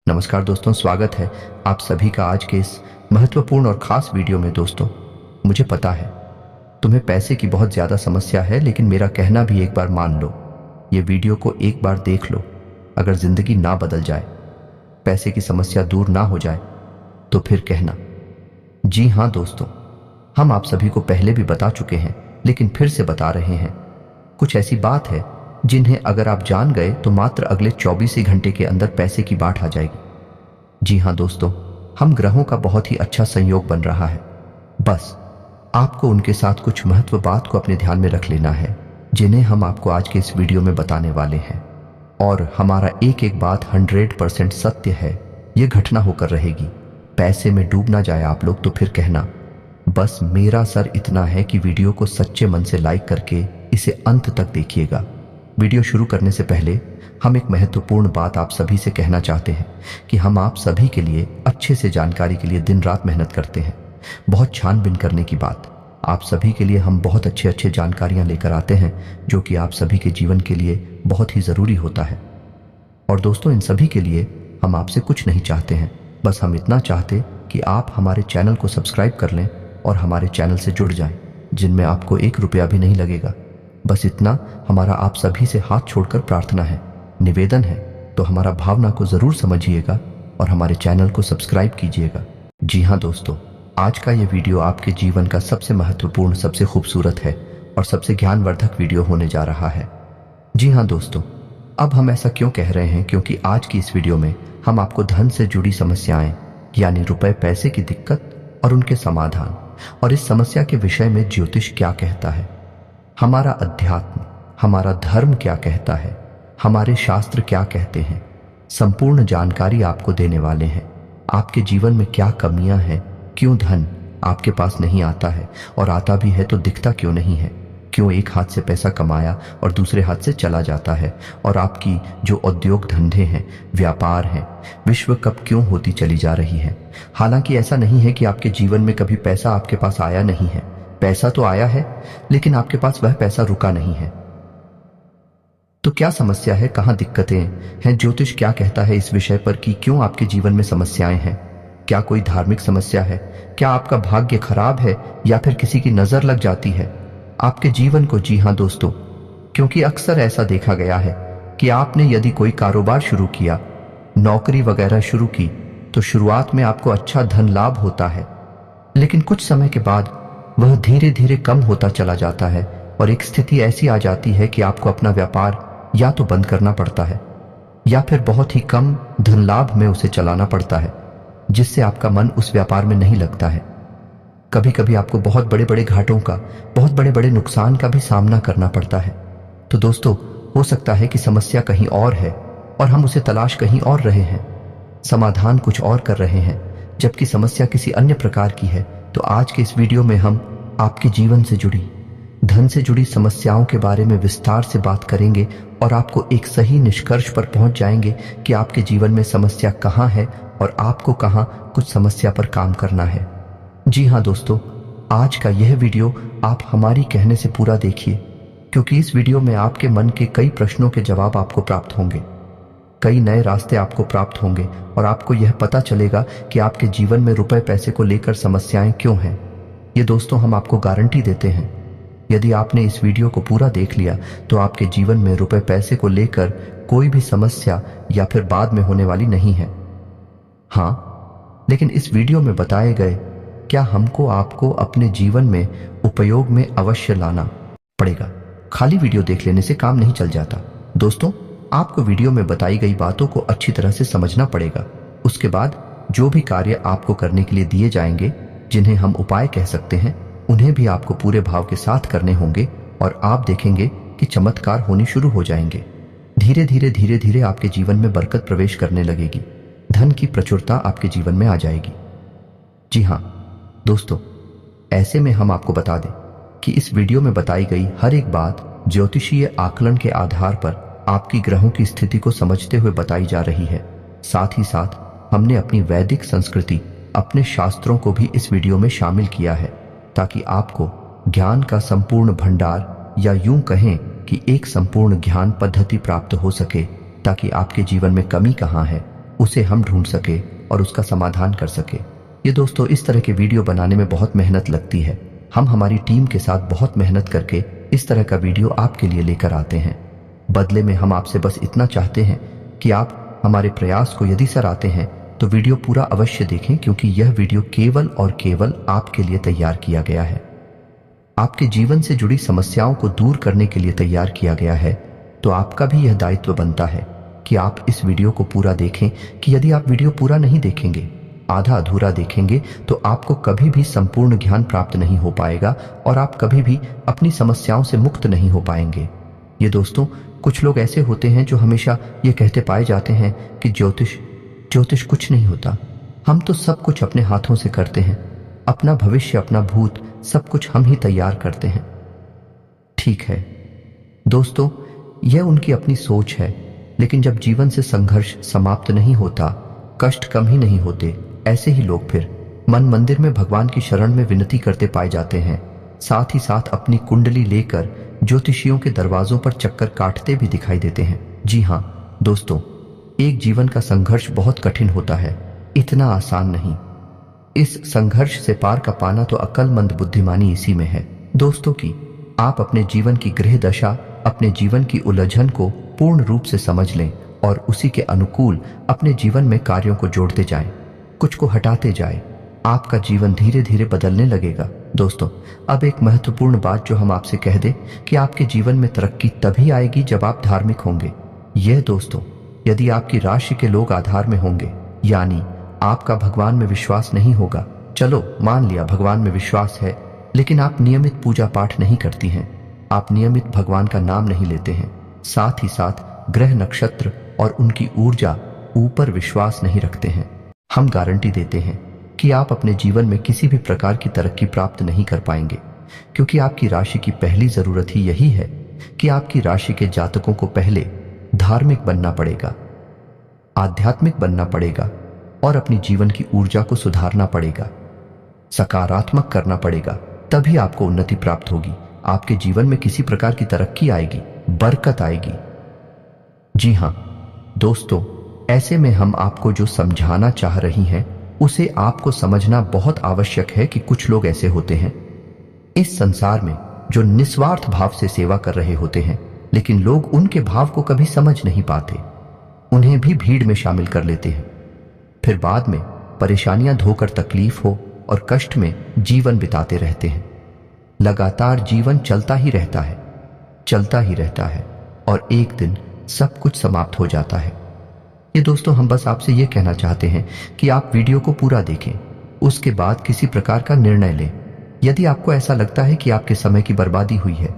नमस्कार दोस्तों, स्वागत है आप सभी का आज के इस महत्वपूर्ण और खास वीडियो में। दोस्तों, मुझे पता है तुम्हें पैसे की बहुत ज़्यादा समस्या है, लेकिन मेरा कहना भी एक बार मान लो। ये वीडियो को एक बार देख लो। अगर ज़िंदगी ना बदल जाए, पैसे की समस्या दूर ना हो जाए, तो फिर कहना। जी हाँ दोस्तों, हम आप सभी को पहले भी बता चुके हैं, लेकिन फिर से बता रहे हैं। कुछ ऐसी बात है जिन्हें अगर आप जान गए तो मात्र अगले 24 ही घंटे के अंदर पैसे की बाढ़ आ जाएगी। जी हाँ दोस्तों, हम ग्रहों का बहुत ही अच्छा संयोग बन रहा है। बस आपको उनके साथ कुछ महत्व बात को अपने ध्यान में रख लेना है, जिन्हें हम आपको आज के इस वीडियो में बताने वाले हैं। और हमारा एक एक बात 100% सत्य है। ये घटना होकर रहेगी। पैसे में डूब ना जाए आप लोग तो फिर कहना। बस मेरा सर इतना है कि वीडियो को सच्चे मन से लाइक करके इसे अंत तक देखिएगा। वीडियो शुरू करने से पहले हम एक महत्वपूर्ण बात आप सभी से कहना चाहते हैं कि हम आप सभी के लिए अच्छे से जानकारी के लिए दिन रात मेहनत करते हैं। बहुत छानबीन करने की बात, आप सभी के लिए हम बहुत अच्छे जानकारियां लेकर आते हैं, जो कि आप सभी के जीवन के लिए बहुत ही ज़रूरी होता है। और दोस्तों, इन सभी के लिए हम आपसे कुछ नहीं चाहते हैं, बस हम इतना चाहते कि आप हमारे चैनल को सब्सक्राइब कर लें और हमारे चैनल से जुड़ जाएं, जिनमें आपको 1 रुपया भी नहीं लगेगा। बस इतना हमारा आप सभी से हाथ छोड़कर प्रार्थना है, निवेदन है। तो हमारा भावना को ज़रूर समझिएगा और हमारे चैनल को सब्सक्राइब कीजिएगा। जी हाँ दोस्तों, आज का ये वीडियो आपके जीवन का सबसे महत्वपूर्ण, सबसे खूबसूरत है और सबसे ज्ञानवर्धक वीडियो होने जा रहा है। जी हाँ दोस्तों, अब हम ऐसा क्यों कह रहे हैं? क्योंकि आज की इस वीडियो में हम आपको धन से जुड़ी समस्याएं, यानी रुपए पैसे की दिक्कत और उनके समाधान, और इस समस्या के विषय में ज्योतिष क्या कहता है, हमारा अध्यात्म, हमारा धर्म क्या कहता है, हमारे शास्त्र क्या कहते हैं, संपूर्ण जानकारी आपको देने वाले हैं। आपके जीवन में क्या कमियां हैं, क्यों धन आपके पास नहीं आता है, और आता भी है तो दिखता क्यों नहीं है, क्यों एक हाथ से पैसा कमाया और दूसरे हाथ से चला जाता है, और आपकी जो उद्योग धंधे हैं, व्यापार हैं, विश्व कप क्यों होती चली जा रही है। हालांकि ऐसा नहीं है कि आपके जीवन में कभी पैसा आपके पास आया नहीं है। पैसा तो आया है, लेकिन आपके पास वह पैसा रुका नहीं है। तो क्या समस्या है, कहां दिक्कतें हैं? ज्योतिष क्या कहता है इस विषय पर कि क्यों आपके जीवन में समस्याएं हैं? क्या कोई धार्मिक समस्या है? क्या आपका भाग्य खराब है, या फिर किसी की नजर लग जाती है आपके जीवन को? जी हां दोस्तों, क्योंकि अक्सर ऐसा देखा गया है कि आपने यदि कोई कारोबार शुरू किया, नौकरी वगैरह शुरू की, तो शुरुआत में आपको अच्छा धन लाभ होता है, लेकिन कुछ समय के बाद वह धीरे धीरे कम होता चला जाता है, और एक स्थिति ऐसी आ जाती है कि आपको अपना व्यापार या तो बंद करना पड़ता है, या फिर बहुत ही कम धन लाभ में उसे चलाना पड़ता है, जिससे आपका मन उस व्यापार में नहीं लगता है। कभी कभी आपको बहुत बड़े बड़े घाटों का, बहुत बड़े बड़े नुकसान का भी सामना करना पड़ता है। तो दोस्तों, हो सकता है कि समस्या कहीं और है और हम उसे तलाश कहीं और रहे हैं, समाधान कुछ और कर रहे हैं, जबकि समस्या किसी अन्य प्रकार की है। तो आज के इस वीडियो में हम आपके जीवन से जुड़ी, धन से जुड़ी समस्याओं के बारे में विस्तार से बात करेंगे और आपको एक सही निष्कर्ष पर पहुंच जाएंगे कि आपके जीवन में समस्या कहां है और आपको कहां कुछ समस्या पर काम करना है। जी हां दोस्तों, आज का यह वीडियो आप हमारी कहने से पूरा देखिए, क्योंकि इस वीडियो में आपके मन के कई प्रश्नों के जवाब आपको प्राप्त होंगे, कई नए रास्ते आपको प्राप्त होंगे, और आपको यह पता चलेगा कि आपके जीवन में रुपए पैसे को लेकर समस्याएं क्यों हैं। ये दोस्तों, हम आपको गारंटी देते हैं, यदि आपने इस वीडियो को पूरा देख लिया तो आपके जीवन में रुपए पैसे को लेकर कोई भी समस्या या फिर बाद में होने वाली नहीं है। हाँ, लेकिन इस वीडियो में बताए गए क्या हमको आपको अपने जीवन में उपयोग में अवश्य लाना पड़ेगा। खाली वीडियो देख लेने से काम नहीं चल जाता दोस्तों। आपको वीडियो में बताई गई बातों को अच्छी तरह से समझना पड़ेगा। उसके बाद जो भी कार्य आपको करने के लिए दिए जाएंगे, जिन्हें हम उपाय कह सकते हैं, उन्हें भी आपको पूरे भाव के साथ करने होंगे, और आप देखेंगे कि चमत्कार होनी शुरू हो जाएंगे। धीरे धीरे आपके जीवन में बरकत प्रवेश करने लगेगी, धन की प्रचुरता आपके जीवन में आ जाएगी। जी हाँ दोस्तों, ऐसे में हम आपको बता दें कि इस वीडियो में बताई गई हर एक बात ज्योतिषीय आकलन के आधार पर आपकी ग्रहों की स्थिति को समझते हुए बताई जा रही है। साथ ही साथ हमने अपनी वैदिक संस्कृति, अपने शास्त्रों को भी इस वीडियो में शामिल किया है, ताकि आपको ज्ञान का संपूर्ण भंडार, या यूं कहें कि एक संपूर्ण ज्ञान पद्धति प्राप्त हो सके, ताकि आपके जीवन में कमी कहाँ है उसे हम ढूंढ सके और उसका समाधान कर सके। ये दोस्तों, इस तरह के वीडियो बनाने में बहुत मेहनत लगती है। हम हमारी टीम के साथ बहुत मेहनत करके इस तरह का वीडियो आपके लिए लेकर आते हैं। बदले में हम आपसे बस इतना चाहते हैं कि आप हमारे प्रयास को यदि सराहते हैं तो वीडियो पूरा अवश्य देखें, क्योंकि यह वीडियो केवल और केवल आपके लिए तैयार किया गया है। आपके जीवन से जुड़ी समस्याओं को दूर करने के लिए तैयार किया गया है। तो आपका भी यह दायित्व बनता है कि आप इस वीडियो को पूरा देखें, कि यदि आप वीडियो पूरा नहीं देखेंगे, आधा अधूरा देखेंगे, तो आपको कभी भी संपूर्ण ज्ञान प्राप्त नहीं हो पाएगा और आप कभी भी अपनी समस्याओं से मुक्त नहीं हो पाएंगे। ये दोस्तों, कुछ लोग ऐसे होते हैं जो हमेशा ये कहते पाए जाते हैं कि ज्योतिष कुछ नहीं होता, हम तो सब कुछ अपने हाथों से करते हैं, अपना भविष्य अपना भूत सब कुछ हम ही तैयार करते हैं। ठीक है दोस्तों, यह उनकी अपनी सोच है, लेकिन जब जीवन से संघर्ष समाप्त नहीं होता, कष्ट कम ही नहीं होते, ऐसे ही लोग फिर मन मंदिर में भगवान की शरण में विनती करते पाए जाते हैं। साथ ही साथ अपनी कुंडली लेकर ज्योतिषियों के दरवाजों पर चक्कर काटते भी दिखाई देते हैं। जी हाँ दोस्तों, एक जीवन का संघर्ष बहुत कठिन होता है, इतना आसान नहीं। इस संघर्ष से पार का पाना तो अक्लमंद बुद्धिमानी इसी में है दोस्तों की आप अपने जीवन की गृह दशा, अपने जीवन की उलझन को पूर्ण रूप से समझ लें और उसी के अनुकूल अपने जीवन में कार्यों को जोड़ते जाएं, कुछ को हटाते जाएं। आपका जीवन धीरे धीरे बदलने लगेगा। दोस्तों, अब एक महत्वपूर्ण बात जो हम आपसे कह दें कि आपके जीवन में तरक्की तभी आएगी जब आप धार्मिक होंगे। यह दोस्तों, यदि आपकी राशि के लोग आधार में होंगे, यानी आपका भगवान में विश्वास नहीं होगा, चलो मान लिया भगवान में विश्वास है, लेकिन आप नियमित पूजा पाठ नहीं करती हैं, आप नियमित भगवान का नाम नहीं लेते हैं, साथ ही साथ ग्रह नक्षत्र और उनकी ऊर्जा ऊपर विश्वास नहीं रखते हैं, हम गारंटी देते हैं कि आप अपने जीवन में किसी भी प्रकार की तरक्की प्राप्त नहीं कर पाएंगे, क्योंकि आपकी राशि की पहली जरूरत ही यही है कि आपकी राशि के जातकों को पहले धार्मिक बनना पड़ेगा, आध्यात्मिक बनना पड़ेगा और अपनी जीवन की ऊर्जा को सुधारना पड़ेगा, सकारात्मक करना पड़ेगा, तभी आपको उन्नति प्राप्त होगी, आपके जीवन में किसी प्रकार की तरक्की आएगी, बरकत आएगी। जी हां दोस्तों, ऐसे में हम आपको जो समझाना चाह रही हैं उसे आपको समझना बहुत आवश्यक है कि कुछ लोग ऐसे होते हैं इस संसार में जो निस्वार्थ भाव से सेवा कर रहे होते हैं, लेकिन लोग उनके भाव को कभी समझ नहीं पाते, उन्हें भी भीड़ में शामिल कर लेते हैं, फिर बाद में परेशानियां धोकर तकलीफ हो और कष्ट में जीवन बिताते रहते हैं। लगातार जीवन चलता ही रहता है, चलता ही रहता है और एक दिन सब कुछ समाप्त हो जाता है। ये दोस्तों, हम बस आपसे ये कहना चाहते हैं कि आप वीडियो को पूरा देखें, उसके बाद किसी प्रकार का निर्णय लें। यदि आपको ऐसा लगता है कि आपके समय की बर्बादी हुई है,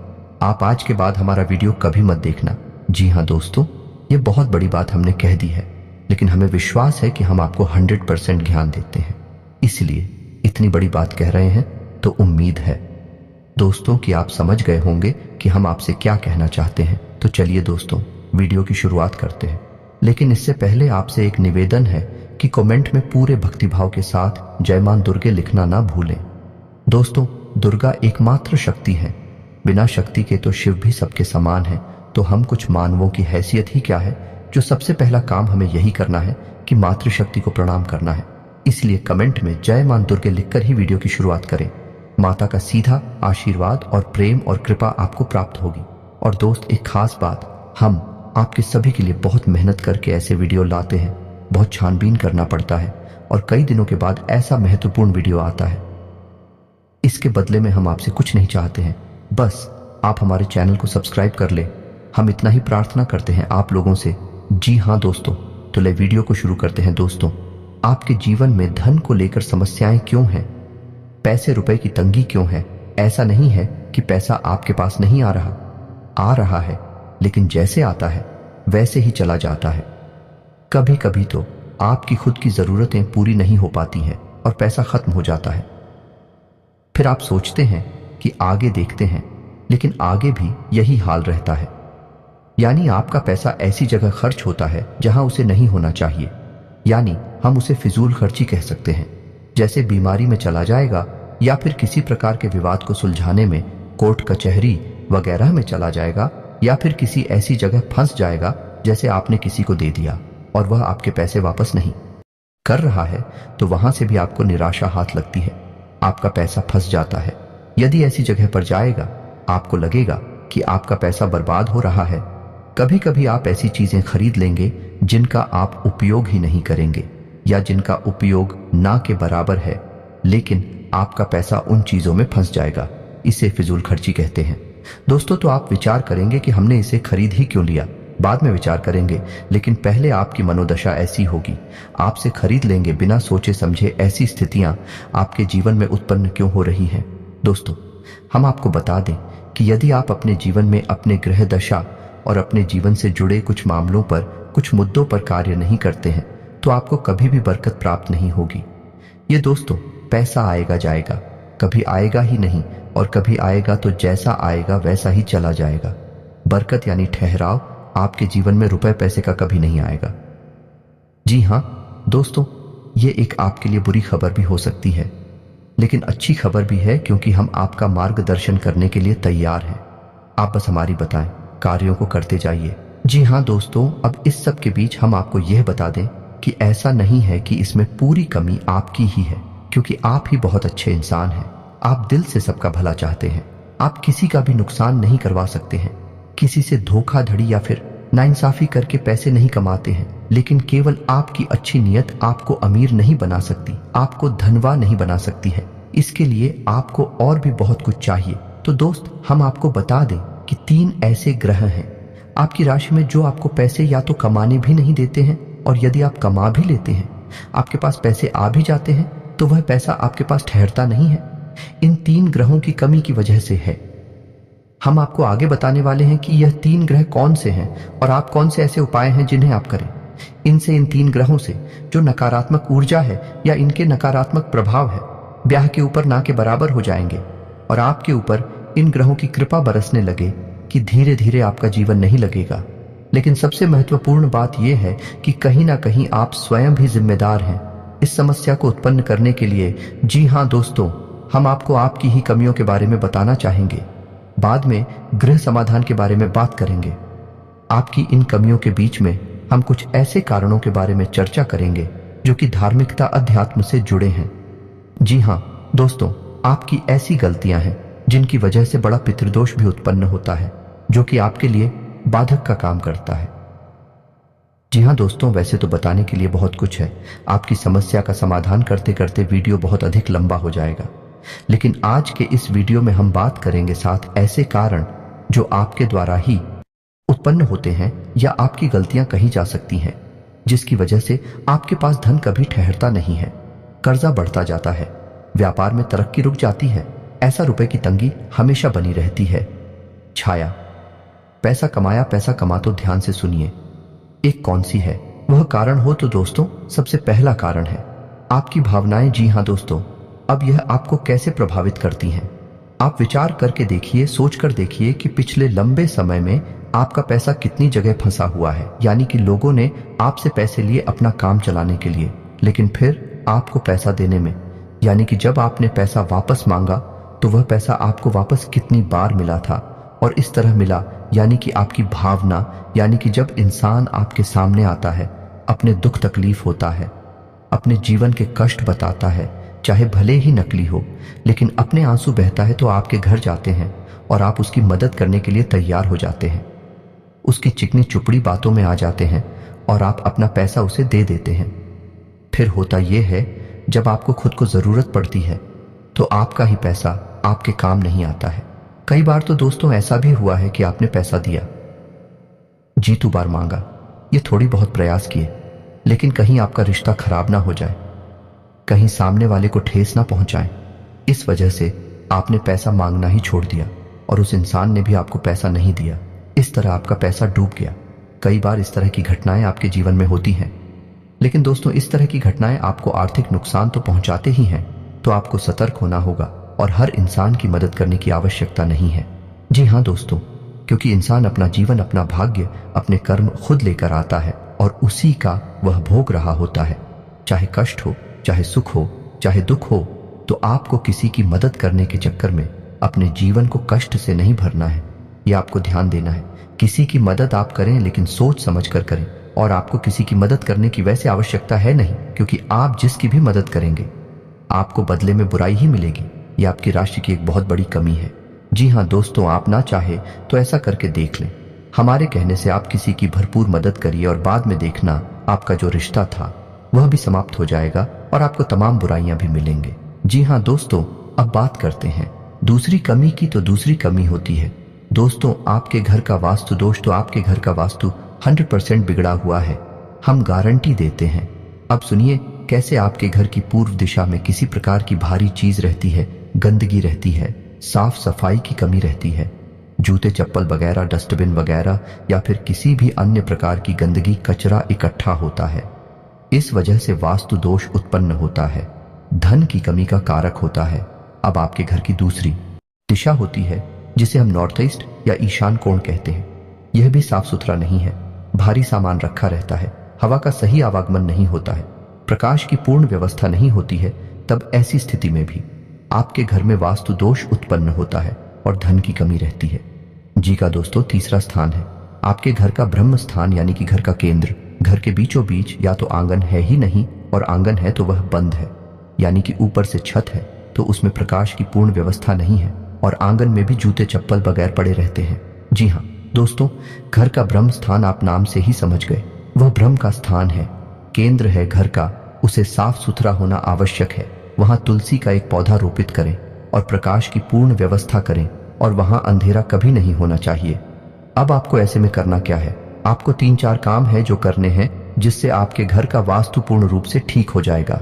आप आज के बाद हमारा वीडियो कभी मत देखना। जी हाँ दोस्तों, ये बहुत बड़ी बात हमने कह दी है, लेकिन हमें विश्वास है कि हम आपको 100% ज्ञान देते हैं, इसलिए इतनी बड़ी बात कह रहे हैं। तो उम्मीद है दोस्तों कि आप समझ गए होंगे कि हम आपसे क्या कहना चाहते हैं। तो चलिए दोस्तों, वीडियो की शुरुआत करते हैं, लेकिन इससे पहले आपसे एक निवेदन है कि कमेंट में पूरे भक्तिभाव के साथ जय मां दुर्गे लिखना ना भूलें। दोस्तों, दुर्गा एकमात्र शक्ति है, बिना शक्ति के तो शिव भी सबके समान है। तो हम कुछ मानवों की हैसियत ही क्या है, जो सबसे पहला काम हमें यही करना है कि मातृशक्ति को प्रणाम करना है। इसलिए कमेंट में जय मां दुर्गे लिखकर ही वीडियो की शुरुआत करें। माता का सीधा आशीर्वाद और प्रेम और कृपा आपको प्राप्त होगी। और दोस्त, एक खास बात, हम आपके सभी के लिए बहुत मेहनत करके ऐसे वीडियो लाते हैं, बहुत छानबीन करना पड़ता है और कई दिनों के बाद ऐसा महत्वपूर्ण वीडियो आता है। इसके बदले में हम आपसे कुछ नहीं चाहते हैं, बस आप हमारे चैनल को सब्सक्राइब कर ले, हम इतना ही प्रार्थना करते हैं आप लोगों से। जी हाँ दोस्तों, तो ले वीडियो को शुरू करते हैं। दोस्तों, आपके जीवन में धन को लेकर समस्याएं क्यों हैं, पैसे रुपए की तंगी क्यों है? ऐसा नहीं है कि पैसा आपके पास नहीं आ रहा है, लेकिन जैसे आता है वैसे ही चला जाता है। कभी कभी तो आपकी खुद की जरूरतें पूरी नहीं हो पाती हैं और पैसा खत्म हो जाता है। फिर आप सोचते हैं कि आगे देखते हैं, लेकिन आगे भी यही हाल रहता है। यानी आपका पैसा ऐसी जगह खर्च होता है जहां उसे नहीं होना चाहिए, यानी हम उसे फिजूल खर्ची कह सकते हैं। जैसे बीमारी में चला जाएगा या फिर किसी प्रकार के विवाद को सुलझाने में कोर्ट कचहरी वगैरह में चला जाएगा, या फिर किसी ऐसी जगह फंस जाएगा जैसे आपने किसी को दे दिया। और वह आपके पैसे वापस नहीं कर रहा है तो वहां से भी आपको निराशा हाथ लगती है, आपका पैसा फंस जाता है। यदि ऐसी जगह पर जाएगा, आपको लगेगा कि आपका पैसा बर्बाद हो रहा है। कभी कभी आप ऐसी चीजें खरीद लेंगे जिनका आप उपयोग ही नहीं करेंगे या जिनका उपयोग ना के बराबर है, लेकिन आपका पैसा उन चीजों में फंस जाएगा। इसे फिजूल खर्ची कहते हैं दोस्तों। तो आप विचार करेंगे कि हमने इसे खरीद ही क्यों लिया, बाद में विचार करेंगे, लेकिन पहले आपकी मनोदशा ऐसी होगी, आपसे खरीद लेंगे बिना सोचे समझे। ऐसी स्थितियां आपके जीवन में उत्पन्न क्यों हो रही हैं दोस्तों? हम आपको बता दें कि यदि आप अपने जीवन में अपने ग्रह दशा और अपने जीवन से जुड़े कुछ मामलों पर, कुछ मुद्दों पर कार्य नहीं करते हैं तो आपको कभी भी बरकत प्राप्त नहीं होगी। ये दोस्तों, पैसा आएगा जाएगा, कभी आएगा ही नहीं, और कभी आएगा तो जैसा आएगा वैसा ही चला जाएगा। बरकत यानी ठहराव आपके जीवन में रुपए पैसे का कभी नहीं आएगा। जी हां दोस्तों, ये एक आपके लिए बुरी खबर भी हो सकती है, लेकिन अच्छी खबर भी है, क्योंकि हम आपका मार्गदर्शन करने के लिए तैयार हैं। आप बस हमारी बताएं, कार्यों को करते जाइए। जी हां दोस्तों, अब इस सब के बीच हम आपको यह बता दें कि ऐसा नहीं है कि इसमें पूरी कमी आपकी ही है, क्योंकि आप ही बहुत अच्छे इंसान हैं। आप दिल से सबका भला चाहते हैं। आप किसी का भी नुकसान नहीं करवा सकते हैं, किसी से धोखाधड़ी या फिर नाइंसाफी करके पैसे नहीं कमाते हैं, लेकिन केवल आपकी अच्छी नीयत आपको अमीर नहीं बना सकती, आपको धनवान नहीं बना सकती है। इसके लिए आपको और भी बहुत कुछ चाहिए। तो दोस्त, हम आपको बता दें कि 3 ऐसे ग्रह हैं आपकी राशि में जो आपको पैसे या तो कमाने भी नहीं देते हैं, और यदि आप कमा भी लेते हैं, आपके पास पैसे आ भी जाते हैं, तो वह पैसा आपके पास ठहरता नहीं है। इन 3 ग्रहों की कमी की वजह से है। हम आपको आगे बताने वाले हैं कि यह 3 ग्रह कौन से हैं और आप कौन से ऐसे उपाय हैं जिन्हें आप करें। इनसे, इन 3 ग्रहों से जो नकारात्मक ऊर्जा है या इनके नकारात्मक प्रभाव है, ब्याह के ऊपर ना के बराबर हो जाएंगे, और आपके ऊपर इन ग्रहों की कृपा बरसने लगे कि धीरे धीरे आपका जीवन नहीं लगेगा। लेकिन सबसे महत्वपूर्ण बात यह है कि कहीं ना कहीं आप स्वयं भी जिम्मेदार हैं इस समस्या को उत्पन्न करने के लिए। जी हां दोस्तों, हम आपको आपकी ही कमियों के बारे में बताना चाहेंगे। बाद में गृह समाधान के बारे में बात करेंगे। आपकी इन कमियों के बीच में हम कुछ ऐसे कारणों के बारे में चर्चा करेंगे जो कि धार्मिकता, अध्यात्म से जुड़े हैं। जी हां दोस्तों, आपकी ऐसी गलतियां हैं जिनकी वजह से बड़ा पितृदोष भी उत्पन्न होता है, जो कि आपके लिए बाधक का काम करता है। जी हां दोस्तों, वैसे तो बताने के लिए बहुत कुछ है। आपकी समस्या का समाधान करते करते वीडियो बहुत अधिक लंबा हो जाएगा, लेकिन आज के इस वीडियो में हम बात करेंगे 7 ऐसे कारण जो आपके द्वारा ही उत्पन्न होते हैं या आपकी गलतियां कही जा सकती हैं, जिसकी वजह से आपके पास धन कभी ठहरता नहीं है, कर्जा बढ़ता जाता है, व्यापार में तरक्की रुक जाती है, ऐसा रुपए की तंगी हमेशा बनी रहती है। छाया, पैसा कमाया, पैसा कमा तो ध्यान से सुनिए, एक कौन सी है वह कारण हो तो दोस्तों, सबसे पहला कारण है आपकी भावनाएं। जी हां दोस्तों, अब यह आपको कैसे प्रभावित करती हैं? आप विचार करके देखिए, सोचकर देखिए कि पिछले लंबे समय में आपका पैसा कितनी जगह फंसा हुआ है। यानी कि लोगों ने आपसे पैसे लिए अपना काम चलाने के लिए, लेकिन फिर आपको पैसा देने में, यानी कि जब आपने पैसा वापस मांगा तो वह पैसा आपको वापस कितनी बार मिला था, और इस तरह मिला, यानी कि आपकी भावना, यानी कि जब इंसान आपके सामने आता है, अपने दुख तकलीफ होता है, अपने जीवन के कष्ट बताता है, चाहे भले ही नकली हो, लेकिन अपने आंसू बहता है, तो आपके घर जाते हैं और आप उसकी मदद करने के लिए तैयार हो जाते हैं। उसकी चिकनी चुपड़ी बातों में आ जाते हैं और आप अपना पैसा उसे दे देते हैं। फिर होता यह है, जब आपको खुद को जरूरत पड़ती है तो आपका ही पैसा आपके काम नहीं आता है। कई बार तो दोस्तों ऐसा भी हुआ है कि आपने पैसा दिया, जीतू बार मांगा, ये थोड़ी बहुत प्रयास किए, लेकिन कहीं आपका रिश्ता खराब ना हो जाए, कहीं सामने वाले को ठेस ना पहुंचाएं। इस वजह से आपने पैसा मांगना ही छोड़ दिया और उस इंसान ने भी आपको पैसा नहीं दिया। इस तरह आपका पैसा डूब गया। कई बार इस तरह की घटनाएं आपके जीवन में होती हैं, लेकिन दोस्तों इस तरह की घटनाएं आपको आर्थिक नुकसान तो पहुंचाते ही हैं, तो आपको सतर्क होना होगा और हर इंसान की मदद करने की आवश्यकता नहीं है। जी हां दोस्तों, क्योंकि इंसान अपना जीवन, अपना भाग्य, अपने कर्म खुद लेकर आता है और उसी का वह भोग रहा होता है। चाहे कष्ट हो, चाहे सुख हो, चाहे दुख हो, तो आपको किसी की मदद करने के चक्कर में अपने जीवन को कष्ट से नहीं भरना है। यह आपको ध्यान देना है। किसी की मदद आप करें, लेकिन सोच समझ कर करें और आपको किसी की मदद करने की वैसे आवश्यकता है नहीं, क्योंकि आप जिसकी भी मदद करेंगे आपको बदले में बुराई ही मिलेगी। ये आपकी राशि की एक बहुत बड़ी कमी है। जी हाँ दोस्तों, आप ना चाहे तो ऐसा करके देख लें। हमारे कहने से आप किसी की भरपूर मदद करिए और बाद में देखना आपका जो रिश्ता था वह भी समाप्त हो जाएगा और आपको तमाम बुराइयां भी मिलेंगे। जी हाँ दोस्तों, अब बात करते हैं दूसरी कमी की। तो दूसरी कमी होती है दोस्तों आपके घर का वास्तु दोष। तो आपके घर का वास्तु 100% बिगड़ा हुआ है, हम गारंटी देते हैं। अब सुनिए कैसे आपके घर की पूर्व दिशा में किसी प्रकार की भारी चीज रहती है, गंदगी रहती है, साफ सफाई की कमी रहती है, जूते चप्पल वगैरह, डस्टबिन वगैरह या फिर किसी भी अन्य प्रकार की गंदगी, कचरा इकट्ठा होता है। इस वजह से वास्तु दोष उत्पन्न होता है, धन की कमी का कारक होता है। अब आपके घर की दूसरी दिशा होती है जिसे हम नॉर्थ ईस्ट या ईशान कोण कहते हैं। यह भी साफ सुथरा नहीं है, भारी सामान रखा रहता है, हवा का सही आवागमन नहीं होता है, प्रकाश की पूर्ण व्यवस्था नहीं होती है। तब ऐसी स्थिति में भी आपके घर में वास्तु दोष उत्पन्न होता है और धन की कमी रहती है। जी का दोस्तों तीसरा स्थान है आपके घर का ब्रह्म स्थान, यानी कि घर का केंद्र। घर के बीचों बीच या तो आंगन है ही नहीं, और आंगन है तो वह बंद है, यानी कि ऊपर से छत है तो उसमें प्रकाश की पूर्ण व्यवस्था नहीं है, और आंगन में भी जूते चप्पल बगैर पड़े रहते हैं। जी हाँ दोस्तों, घर का ब्रह्म स्थान आप नाम से ही समझ गए, वह ब्रह्म का स्थान है, केंद्र है घर का, उसे साफ सुथरा होना आवश्यक है। वहां तुलसी का एक पौधा रोपित करें और प्रकाश की पूर्ण व्यवस्था करें, और वहां अंधेरा कभी नहीं होना चाहिए। अब आपको ऐसे में करना क्या है, आपको 3-4 काम है जो करने हैं जिससे आपके घर का वास्तु पूर्ण रूप से ठीक हो जाएगा।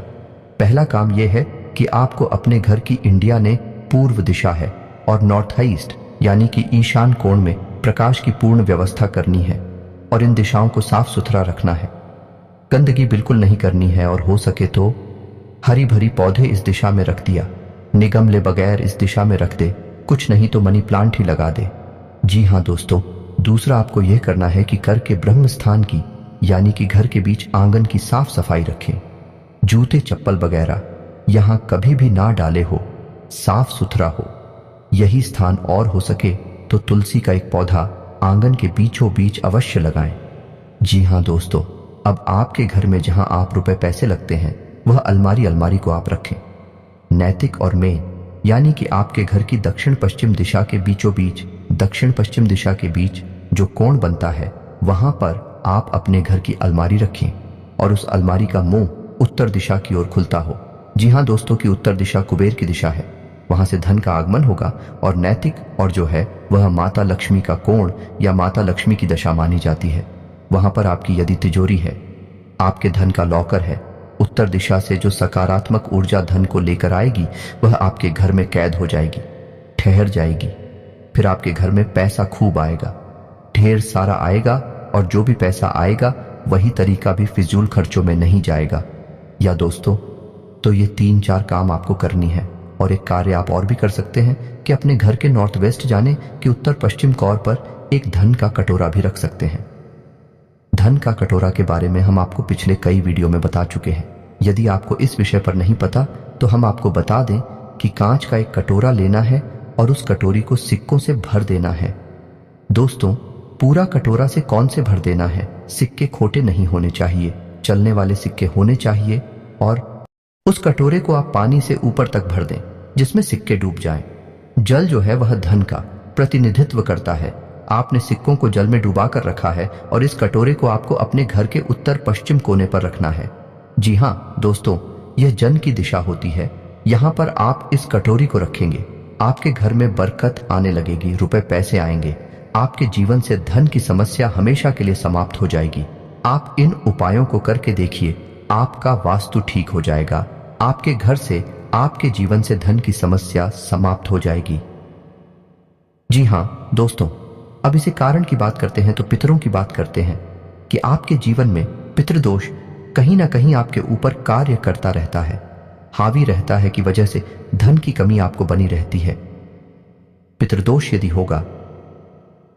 पहला काम यह है कि आपको अपने घर की इंडिया ने पूर्व दिशा है और नॉर्थ ईस्ट यानी कि ईशान कोण में प्रकाश की पूर्ण व्यवस्था करनी है, और इन दिशाओं को साफ सुथरा रखना है। गंदगी बिल्कुल नहीं करनी है, और हो सके तो हरी भरी पौधे इस दिशा में रख दिया, निगमले बगैर इस दिशा में रख दे, कुछ नहीं तो मनी प्लांट ही लगा दे। जी हाँ दोस्तों, दूसरा आपको यह करना है कि घर के ब्रह्म स्थान की यानी कि घर के बीच आंगन की साफ सफाई रखें। जूते चप्पल वगैरह यहां कभी भी ना डाले हो, साफ सुथरा हो यही स्थान, और हो सके तो तुलसी का एक पौधा आंगन के बीचों बीच अवश्य लगाएं। जी हाँ दोस्तों, अब आपके घर में जहां आप रुपए पैसे लगते हैं वह अलमारी को आप रखें। नैतिक और मेन यानी कि आपके घर की दक्षिण पश्चिम दिशा के बीचों बीच, दक्षिण पश्चिम दिशा के बीच जो कोण बनता है वहां पर आप अपने घर की अलमारी रखें, और उस अलमारी का मुंह उत्तर दिशा की ओर खुलता हो। जी हाँ दोस्तों, की उत्तर दिशा कुबेर की दिशा है, वहां से धन का आगमन होगा। और नैतिक और जो है वह माता लक्ष्मी का कोण या माता लक्ष्मी की दशा मानी जाती है। वहां पर आपकी यदि तिजोरी है, आपके धन का लॉकर है, उत्तर दिशा से जो सकारात्मक ऊर्जा धन को लेकर आएगी वह आपके घर में कैद हो जाएगी, ठहर जाएगी। फिर आपके घर में पैसा खूब आएगा, ढेर सारा आएगा, और जो भी पैसा आएगा वही तरीका भी फिजूल खर्चों में नहीं जाएगा। या दोस्तों, तो ये 3-4 काम आपको करनी है। और एक कार्य आप और भी कर सकते हैं कि अपने घर के नॉर्थ वेस्ट जाने कि उत्तर पश्चिम कोण पर एक धन का कटोरा भी रख सकते हैं। धन का कटोरा के बारे में हम आपको पिछले कई वीडियो में बता चुके हैं। यदि आपको इस विषय पर नहीं पता तो हम आपको बता दें कि कांच का एक कटोरा लेना है और उस कटोरी को सिक्कों से भर देना है। दोस्तों, पूरा कटोरा से कौन से भर देना है, सिक्के खोटे नहीं होने चाहिए, चलने वाले सिक्के होने चाहिए, और उस कटोरे को आप पानी से ऊपर तक भर दें जिसमें सिक्के डूब जाएं। जल जो है वह धन का प्रतिनिधित्व करता है। आपने सिक्कों को जल में डुबा कर रखा है और इस कटोरे को आपको अपने घर के उत्तर पश्चिम कोने पर रखना है। जी हाँ दोस्तों, यह जन की दिशा होती है। यहाँ पर आप इस कटोरी को रखेंगे, आपके घर में बरकत आने लगेगी, रुपए पैसे आएंगे, आपके जीवन से धन की समस्या हमेशा के लिए समाप्त हो जाएगी। आप इन उपायों को करके देखिए, आपका वास्तु ठीक हो जाएगा, आपके घर से, आपके जीवन से धन की समस्या समाप्त हो जाएगी। जी हाँ दोस्तों, अब इसे कारण की बात करते हैं तो पितरों की बात करते हैं कि आपके जीवन में पितृदोष कहीं ना कहीं आपके ऊपर कार्य करता रहता है, हावी रहता है, की वजह से धन की कमी आपको बनी रहती है। पितृदोष यदि होगा,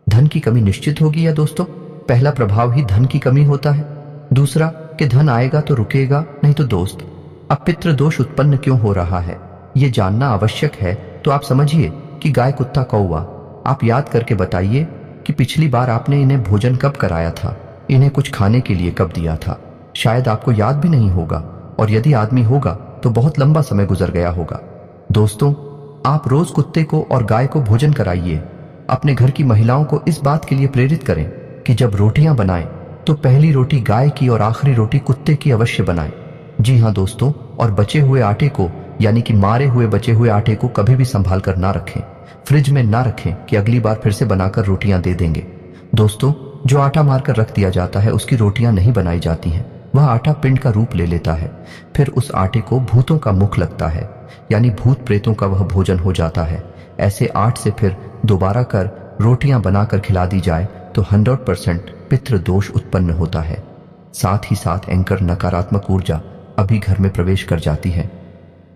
धन की कमी निश्चित होगी। या दोस्तों, पहला प्रभाव ही धन की कमी होता है, दूसरा कि धन आएगा तो रुकेगा नहीं। तो दोस्त, अब पितृदोष उत्पन्न क्यों हो रहा है ये जानना आवश्यक है। तो आप समझिए कि गाय, कुत्ता, कौवा, आप याद करके बताइए कि पिछली बार आपने इन्हें भोजन कब कराया था, इन्हें कुछ खाने के लिए कब दिया था, शायद आपको याद भी नहीं होगा, और यदि आदमी होगा तो बहुत लंबा समय गुजर गया होगा। दोस्तों, आप रोज कुत्ते को और गाय को भोजन कराइए। अपने घर की महिलाओं को इस बात के लिए प्रेरित करें कि जब रोटियां बनाएं तो पहली रोटी गाय की और आखिरी रोटी कुत्ते की अवश्य बनाएं। जी हाँ दोस्तों, और बचे हुए आटे को, यानी कि मारे हुए बचे हुए आटे को कभी भी संभाल कर ना रखें, फ्रिज में ना रखें कि अगली बार फिर से बनाकर रोटियां दे देंगे। दोस्तों, जो आटा मारकर रख दिया जाता है उसकी रोटियां नहीं बनाई जाती हैं। वह आटा पिंड का रूप ले लेता है। फिर उस आटे को भूतों का मुख लगता है, यानी भूत प्रेतों का वह भोजन हो जाता है। ऐसे आट से फिर दोबारा कर रोटियां बनाकर खिला दी जाए तो 100% पितृ दोष उत्पन्न होता है। साथ ही साथ एंकर नकारात्मक ऊर्जा अभी घर में प्रवेश कर जाती है।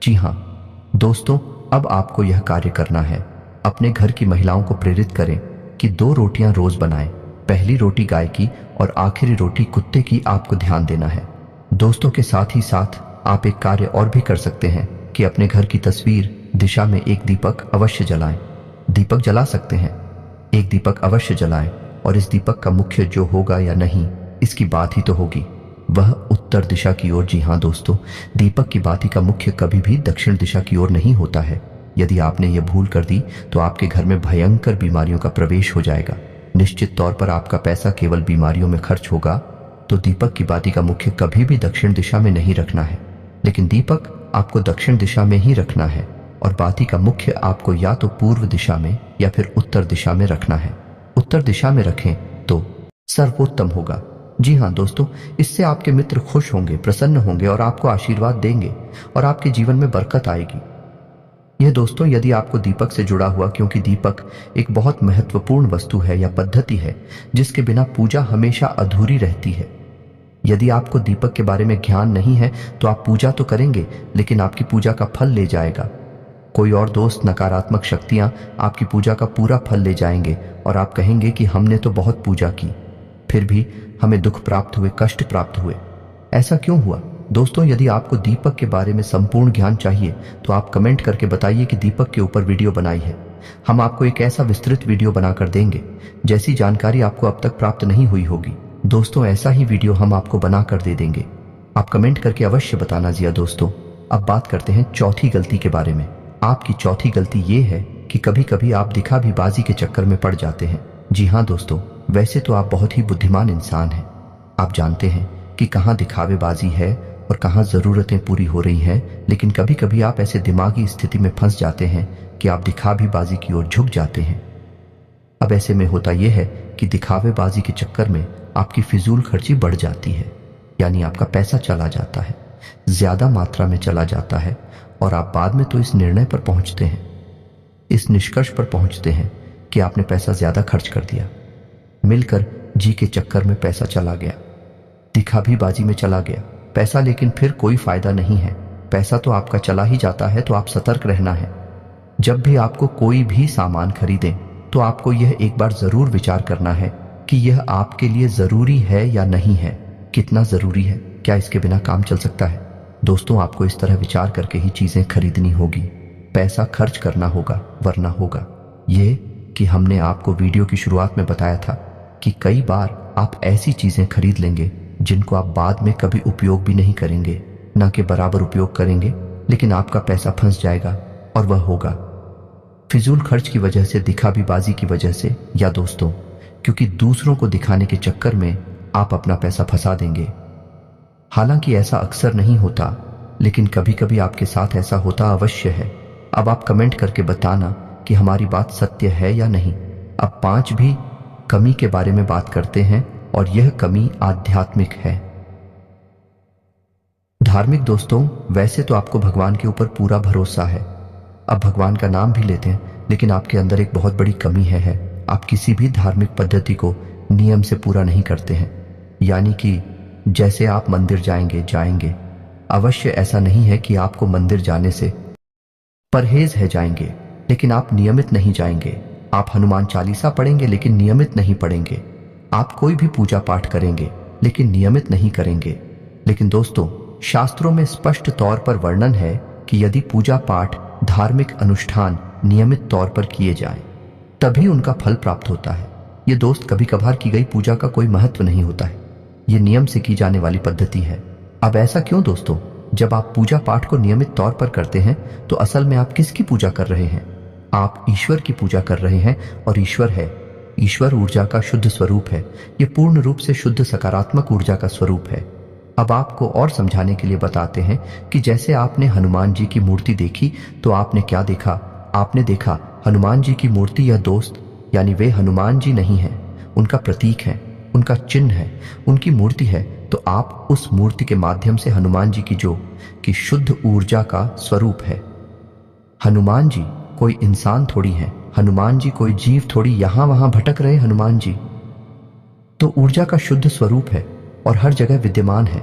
जी हाँ दोस्तों, अब आपको यह कार्य करना है। अपने घर की महिलाओं को प्रेरित करें कि 2 रोटियां रोज बनाएं। पहली रोटी गाय की और आखिरी रोटी कुत्ते की आपको ध्यान देना है। दोस्तों के साथ ही साथ आप एक कार्य और भी कर सकते हैं कि अपने घर की तस्वीर दिशा में एक दीपक अवश्य जलाएं। दीपक जला सकते हैं, एक दीपक अवश्य जलाएं, और इस दीपक का मुख्य जो होगा या नहीं इसकी बात ही तो होगी, वह उत्तर दिशा की ओर। जी हाँ दोस्तों, दीपक की बाती का मुख्य कभी भी दक्षिण दिशा की ओर नहीं होता है। यदि आपने यह भूल कर दी तो आपके घर में भयंकर बीमारियों का प्रवेश हो जाएगा। निश्चित तौर पर आपका पैसा केवल बीमारियों में खर्च होगा। तो दीपक की बाती का मुख्य कभी भी दक्षिण दिशा में नहीं रखना है, लेकिन दीपक आपको दक्षिण दिशा में ही रखना है, और बाती का मुख्य आपको या तो पूर्व दिशा में या फिर उत्तर दिशा में रखना है। उत्तर दिशा में रखें तो सर्वोत्तम होगा। जी हाँ दोस्तों, इससे आपके मित्र खुश होंगे, प्रसन्न होंगे और आपको आशीर्वाद देंगे और आपके जीवन में बरकत आएगी। यह दोस्तों यदि आपको दीपक से जुड़ा हुआ, क्योंकि दीपक एक बहुत महत्वपूर्ण वस्तु है या पद्धति है जिसके बिना पूजा हमेशा अधूरी रहती है। यदि आपको दीपक के बारे में ज्ञान नहीं है तो आप पूजा तो करेंगे लेकिन आपकी पूजा का फल ले जाएगा कोई और दोस्त। नकारात्मक शक्तियां आपकी पूजा का पूरा फल ले जाएंगे और आप कहेंगे कि हमने तो बहुत पूजा की, फिर भी हमें दुख प्राप्त हुए, कष्ट प्राप्त हुए। ऐसा क्यों हुआ? दोस्तों, यदि आपको दीपक के बारे में संपूर्ण ज्ञान चाहिए तो आप कमेंट करके बताइए कि दीपक के ऊपर वीडियो बनाई है। हम आपको एक ऐसा विस्तृत वीडियो बनाकर देंगे जैसी जानकारी आपको अब तक प्राप्त नहीं हुई होगी। दोस्तों, ऐसा ही वीडियो हम आपको बनाकर दे देंगे। आप कमेंट करके अवश्य बताना। जिया दोस्तों, अब बात करते हैं चौथी गलती के बारे में। आपकी चौथी गलती ये है कि कभी कभी आप दिखावीबाजी के चक्कर में पड़ जाते हैं। जी हाँ दोस्तों, वैसे तो आप बहुत ही बुद्धिमान इंसान हैं। आप जानते हैं कि कहाँ दिखावेबाजी है और कहाँ जरूरतें पूरी हो रही हैं, लेकिन कभी कभी आप ऐसे दिमागी स्थिति में फंस जाते हैं कि आप दिखावेबाजी की ओर झुक जाते हैं। अब ऐसे में होता यह है कि दिखावेबाजी के चक्कर में आपकी फिजूल खर्ची बढ़ जाती है, यानी आपका पैसा चला जाता है, ज्यादा मात्रा में चला जाता है, और आप बाद में तो इस निर्णय पर पहुंचते हैं, इस निष्कर्ष पर पहुंचते हैं कि आपने पैसा ज्यादा खर्च कर दिया। मिलकर जी के चक्कर में पैसा चला गया, दिखावीबाजी में चला गया पैसा, लेकिन फिर कोई फायदा नहीं है। पैसा तो आपका चला ही जाता है, तो आप सतर्क रहना है। जब भी आपको कोई भी सामान खरीदें तो आपको यह एक बार जरूर विचार करना है कि यह आपके लिए जरूरी है या नहीं है, कितना जरूरी है, क्या इसके बिना काम चल सकता है। दोस्तों, आपको इस तरह विचार करके ही चीजें खरीदनी होगी, पैसा खर्च करना होगा, वरना होगा ये कि हमने आपको वीडियो की शुरुआत में बताया था कि कई बार आप ऐसी चीजें खरीद लेंगे जिनको आप बाद में कभी उपयोग भी नहीं करेंगे, ना कि बराबर उपयोग करेंगे, लेकिन आपका पैसा फंस जाएगा, और वह होगा फिजूल खर्च की वजह से, दिखावीबाजी की वजह से, या दोस्तों क्योंकि दूसरों को दिखाने के चक्कर में आप अपना पैसा फंसा देंगे। हालांकि ऐसा अक्सर नहीं होता, लेकिन कभी कभी आपके साथ ऐसा होता अवश्य है। अब आप कमेंट करके बताना कि हमारी बात सत्य है या नहीं। अब 5 कमी के बारे में बात करते हैं, और यह कमी आध्यात्मिक है। धार्मिक दोस्तों, वैसे तो आपको भगवान के ऊपर पूरा भरोसा है, अब भगवान का नाम भी लेते हैं, लेकिन आपके अंदर एक बहुत बड़ी कमी है। आप किसी भी धार्मिक पद्धति को नियम से पूरा नहीं करते हैं। यानी कि जैसे आप मंदिर जाएंगे, अवश्य ऐसा नहीं है कि आपको मंदिर जाने से परहेज है जाएंगे, लेकिन आप नियमित नहीं जाएंगे। आप हनुमान चालीसा पढ़ेंगे लेकिन नियमित नहीं पढ़ेंगे। आप कोई भी पूजा पाठ करेंगे लेकिन नियमित नहीं करेंगे। लेकिन दोस्तों, शास्त्रों में स्पष्ट तौर पर वर्णन है कि यदि पूजा पाठ, धार्मिक अनुष्ठान नियमित तौर पर किए जाएं, तभी उनका फल प्राप्त होता है। ये दोस्त, कभी कभार की गई पूजा का कोई महत्व नहीं होता है। ये नियम से की जाने वाली पद्धति है। अब ऐसा क्यों दोस्तों? जब आप पूजा पाठ को नियमित तौर पर करते हैं तो असल में आप किसकी पूजा कर रहे हैं? आप ईश्वर की पूजा कर रहे हैं, और ईश्वर है, ईश्वर ऊर्जा का शुद्ध स्वरूप है। ये पूर्ण रूप से शुद्ध सकारात्मक ऊर्जा का स्वरूप है। अब आपको और समझाने के लिए बताते हैं कि जैसे आपने हनुमान जी की मूर्ति देखी तो आपने क्या देखा? आपने देखा हनुमान जी की मूर्ति या दोस्त, यानी वे हनुमान जी नहीं हैं, उनका प्रतीक है, उनका चिन्ह है, उनकी मूर्ति है। तो आप उस मूर्ति के माध्यम से हनुमान जी की शुद्ध ऊर्जा का स्वरूप है। हनुमान जी कोई इंसान थोड़ी है, हनुमान जी कोई जीव थोड़ी यहां वहां भटक रहे हनुमान जी तो ऊर्जा का शुद्ध स्वरूप है और हर जगह विद्यमान है।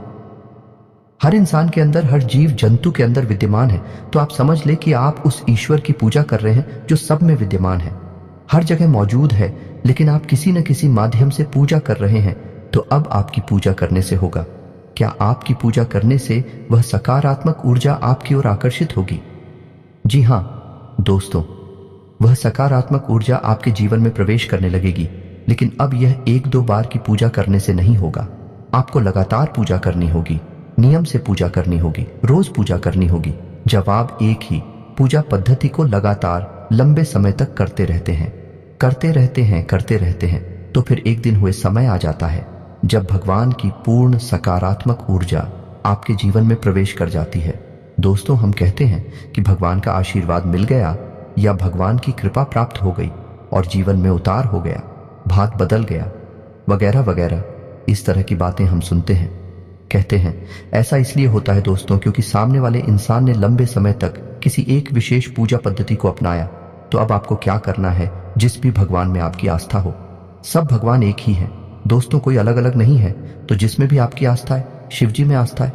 हर इंसान के अंदर, हर जीव जंतु के अंदर विद्यमान है। तो आप समझ ले कि आप उस ईश्वर की पूजा कर रहे हैं जो सब में विद्यमान है, हर जगह मौजूद है, लेकिन आप किसी न किसी माध्यम से पूजा कर रहे हैं। तो अब आपकी पूजा करने से होगा क्या? आपकी पूजा करने से वह सकारात्मक ऊर्जा आपकी ओर आकर्षित होगी। जी हां दोस्तों, वह सकारात्मक ऊर्जा आपके जीवन में प्रवेश करने लगेगी। लेकिन अब यह एक दो बार की पूजा करने से नहीं होगा। आपको लगातार पूजा करनी होगी, नियम से पूजा करनी होगी, रोज पूजा करनी होगी। जवाब एक ही, पूजा पद्धति को लगातार लंबे समय तक करते रहते हैं, करते रहते हैं, तो फिर एक दिन हुए समय आ जाता है जब भगवान की पूर्ण सकारात्मक ऊर्जा आपके जीवन में प्रवेश कर जाती है। दोस्तों, हम कहते हैं कि भगवान का आशीर्वाद मिल गया या भगवान की कृपा प्राप्त हो गई और जीवन में उतार हो गया, भाग बदल गया, वगैरह वगैरह। इस तरह की बातें हम सुनते हैं, कहते हैं। ऐसा इसलिए होता है दोस्तों क्योंकि सामने वाले इंसान ने लंबे समय तक किसी एक विशेष पूजा पद्धति को अपनाया। तो अब आपको क्या करना है? जिस भी भगवान में आपकी आस्था हो, सब भगवान एक ही है दोस्तों, कोई अलग अलग नहीं है। तो जिसमें भी आपकी आस्था है, शिव जी में आस्था है,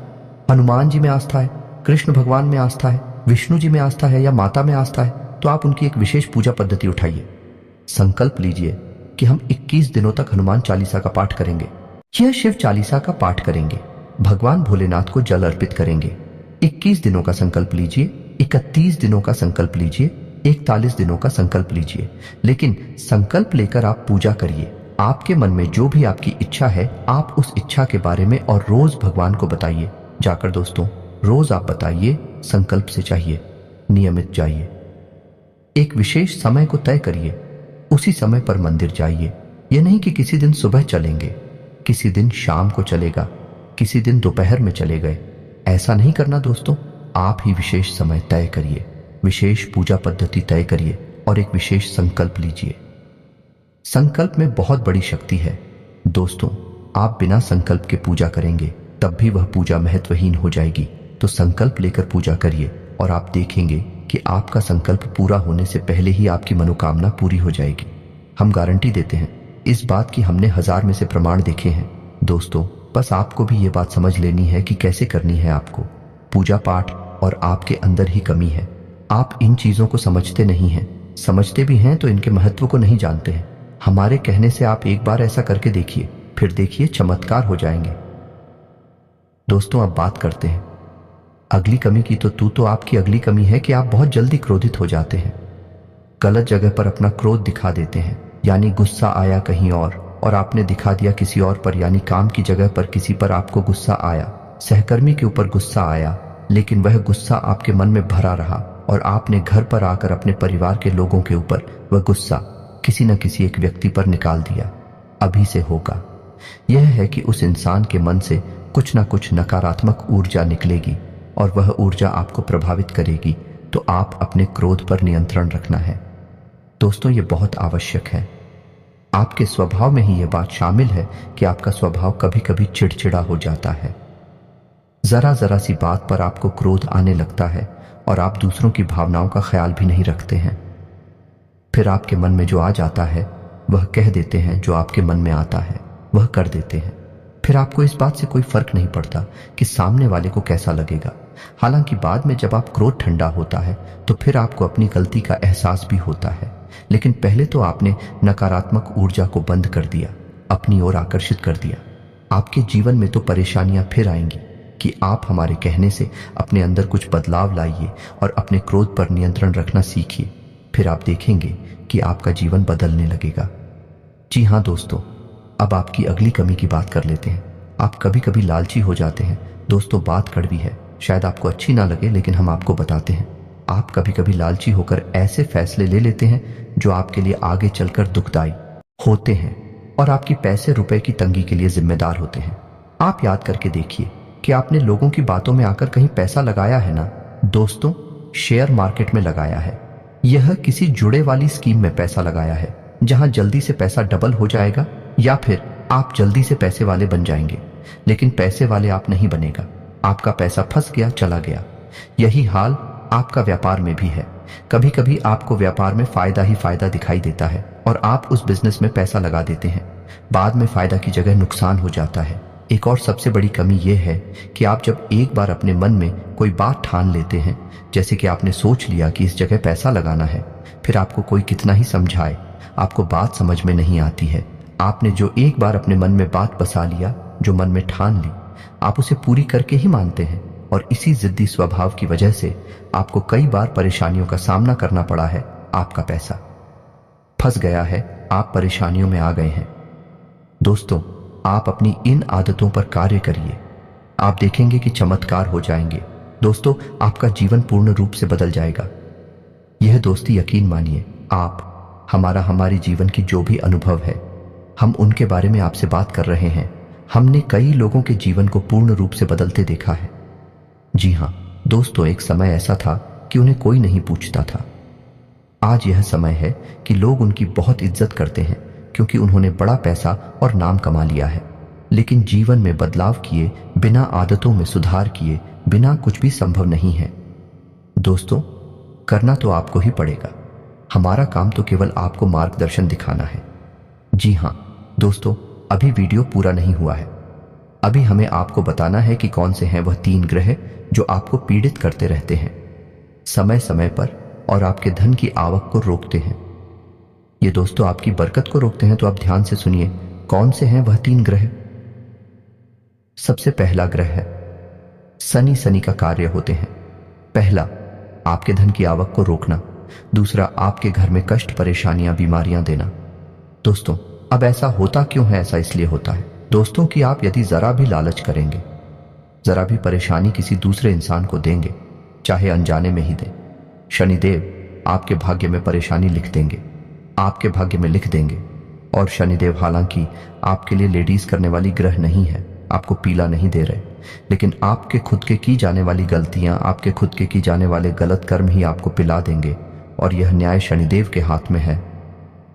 हनुमान जी में आस्था है, कृष्ण भगवान में आस्था है, विष्णु जी में आस्था है या माता में आस्था है, तो आप उनकी एक विशेष पूजा पद्धति उठाइए। संकल्प लीजिए कि हम 21 दिनों तक हनुमान चालीसा का पाठ करेंगे, यह शिव चालीसा का पाठ करेंगे, भगवान भोलेनाथ को जल अर्पित करेंगे। 21 दिनों का संकल्प लीजिए, 31 दिनों का संकल्प लीजिए, 41 दिनों का संकल्प लीजिए। लेकिन संकल्प लेकर आप पूजा करिए। आपके मन में जो भी आपकी इच्छा है, आप उस इच्छा के बारे में और रोज भगवान को बताइए। जाकर दोस्तों, रोज आप बताइए, संकल्प से चाहिए, नियमित जाइए। एक विशेष समय को तय करिए, उसी समय पर मंदिर जाइए। यह नहीं कि किसी दिन सुबह चलेंगे, किसी दिन शाम को चलेगा, किसी दिन दोपहर में चले गए। ऐसा नहीं करना दोस्तों। आप ही विशेष समय तय करिए, विशेष पूजा पद्धति तय करिए और एक विशेष संकल्प लीजिए। संकल्प में बहुत बड़ी शक्ति है दोस्तों। आप बिना संकल्प के पूजा करेंगे तब भी वह पूजा महत्वहीन हो जाएगी। तो संकल्प लेकर पूजा करिए और आप देखेंगे कि आपका संकल्प पूरा होने से पहले ही आपकी मनोकामना पूरी हो जाएगी। हम गारंटी देते हैं इस बात की, हमने 1000 में से प्रमाण देखे हैं दोस्तों। बस आपको भी ये बात समझ लेनी है कि कैसे करनी है आपको। पूजा पाठ और आपके अंदर ही कमी है। आप इन चीजों को समझते नहीं हैं, समझते भी हैं तो इनके महत्व को नहीं जानते हैं। हमारे कहने से आप एक बार ऐसा करके देखिए, फिर देखिए चमत्कार हो जाएंगे। दोस्तों, अब बात करते हैं अगली कमी की। तो आपकी अगली कमी है कि आप बहुत जल्दी क्रोधित हो जाते हैं, गलत जगह पर अपना क्रोध दिखा देते हैं। यानी गुस्सा आया कहीं और आपने दिखा दिया किसी और पर। यानी काम की जगह पर किसी पर आपको गुस्सा आया, सहकर्मी के ऊपर गुस्सा आया, लेकिन वह गुस्सा आपके मन में भरा रहा और आपने घर पर आकर अपने परिवार के लोगों के ऊपर वह गुस्सा किसी न किसी एक व्यक्ति पर निकाल दिया। अभी से होगा यह है कि उस इंसान के मन से कुछ न कुछ नकारात्मक ऊर्जा निकलेगी और वह ऊर्जा आपको प्रभावित करेगी। तो आप अपने क्रोध पर नियंत्रण रखना है दोस्तों, ये बहुत आवश्यक है। आपके स्वभाव में ही यह बात शामिल है कि आपका स्वभाव कभी कभी चिड़चिड़ा हो जाता है। जरा जरा सी बात पर आपको क्रोध आने लगता है और आप दूसरों की भावनाओं का ख्याल भी नहीं रखते हैं। फिर आपके मन में जो आ जाता है वह कह देते हैं, जो आपके मन में आता है वह कर देते हैं। फिर आपको इस बात से कोई फर्क नहीं पड़ता कि सामने वाले को कैसा लगेगा। हालांकि बाद में जब आप क्रोध ठंडा होता है तो फिर आपको अपनी गलती का एहसास भी होता है। लेकिन पहले तो आपने नकारात्मक ऊर्जा को बंद कर दिया, अपनी ओर आकर्षित कर दिया। आपके जीवन में तो परेशानियां फिर आएंगी कि आप हमारे कहने से अपने अंदर कुछ बदलाव लाइए और अपने क्रोध पर नियंत्रण रखना सीखिए। फिर आप देखेंगे कि आपका जीवन बदलने लगेगा। जी हाँ दोस्तों, अब आपकी अगली कमी की बात कर लेते हैं। आप कभी कभी लालची हो जाते हैं। दोस्तों, बात कड़वी है, शायद आपको अच्छी ना लगे, लेकिन हम आपको बताते हैं। आप कभी कभी लालची होकर ऐसे फैसले ले लेते हैं जो आपके लिए आगे चलकर दुखदाई होते हैं और आपकी पैसे रुपए की तंगी के लिए जिम्मेदार होते हैं। आप याद करके देखिए कि आपने लोगों की बातों में आकर कहीं पैसा लगाया है ना। दोस्तों, शेयर मार्केट में लगाया है, यह किसी जुड़े वाली स्कीम में पैसा लगाया है जहां जल्दी से पैसा डबल हो जाएगा, या फिर आप जल्दी से पैसे वाले बन जाएंगे, लेकिन पैसे वाले आप नहीं बनेगा। आपका पैसा फंस गया, चला गया। यही हाल आपका व्यापार में भी है। कभी कभी आपको व्यापार में फायदा ही फायदा दिखाई देता है और आप उस बिजनेस में पैसा लगा देते हैं। बाद में फायदा की जगह नुकसान हो जाता है। एक और सबसे बड़ी कमी यह है कि आप जब एक बार अपने मन में कोई बात ठान लेते हैं, जैसे कि आपने सोच लिया कि इस जगह पैसा लगाना है, फिर आपको कोई कितना ही समझाए, आपको बात समझ में नहीं आती है। आपने जो एक बार अपने मन में बात बसा लिया, जो मन में ठान ली, आप उसे पूरी करके ही मानते हैं और इसी जिद्दी स्वभाव की वजह से आपको कई बार परेशानियों का सामना करना पड़ा है। आपका पैसा फंस गया है, आप परेशानियों में आ गए हैं। दोस्तों, आप अपनी इन आदतों पर कार्य करिए, आप देखेंगे कि चमत्कार हो जाएंगे। दोस्तों, आपका जीवन पूर्ण रूप से बदल जाएगा। यह दोस्ती, यकीन मानिए, आप हमारी जीवन की जो भी अनुभव है, हम उनके बारे में आपसे बात कर रहे हैं। हमने कई लोगों के जीवन को पूर्ण रूप से बदलते देखा है। जी हाँ दोस्तों, एक समय ऐसा था कि उन्हें कोई नहीं पूछता था। आज यह समय है कि लोग उनकी बहुत इज्जत करते हैं क्योंकि उन्होंने बड़ा पैसा और नाम कमा लिया है। लेकिन जीवन में बदलाव किए बिना, आदतों में सुधार किए बिना कुछ भी संभव नहीं है। दोस्तों, करना तो आपको ही पड़ेगा। हमारा काम तो केवल आपको मार्गदर्शन दिखाना है। जी हाँ दोस्तों, अभी वीडियो पूरा नहीं हुआ है। अभी हमें आपको बताना है कि कौन से हैं वह 3 ग्रह जो आपको पीड़ित करते रहते हैं समय समय पर और आपके धन की आवक को रोकते हैं। ये दोस्तों आपकी बरकत को रोकते हैं, तो आप ध्यान से सुनिए कौन से हैं वह 3 ग्रह। सबसे पहला ग्रह है शनि। शनि का कार्य होते हैं, पहला आपके धन की आवक को रोकना, दूसरा आपके घर में कष्ट, परेशानियां, बीमारियां देना। दोस्तों, अब ऐसा होता क्यों है? ऐसा इसलिए होता है दोस्तों कि आप यदि जरा भी लालच करेंगे, जरा भी परेशानी किसी दूसरे इंसान को देंगे, चाहे अनजाने में ही दें, शनिदेव आपके भाग्य में परेशानी लिख देंगे, आपके भाग्य में लिख देंगे। और शनिदेव हालांकि आपके लिए लेडीज करने वाली ग्रह नहीं है, आपको पीला नहीं दे रहे, लेकिन आपके खुद के की जाने वाली गलतियां, आपके खुद के की जाने वाले गलत कर्म ही आपको पिला देंगे, और यह न्याय शनिदेव के हाथ में है।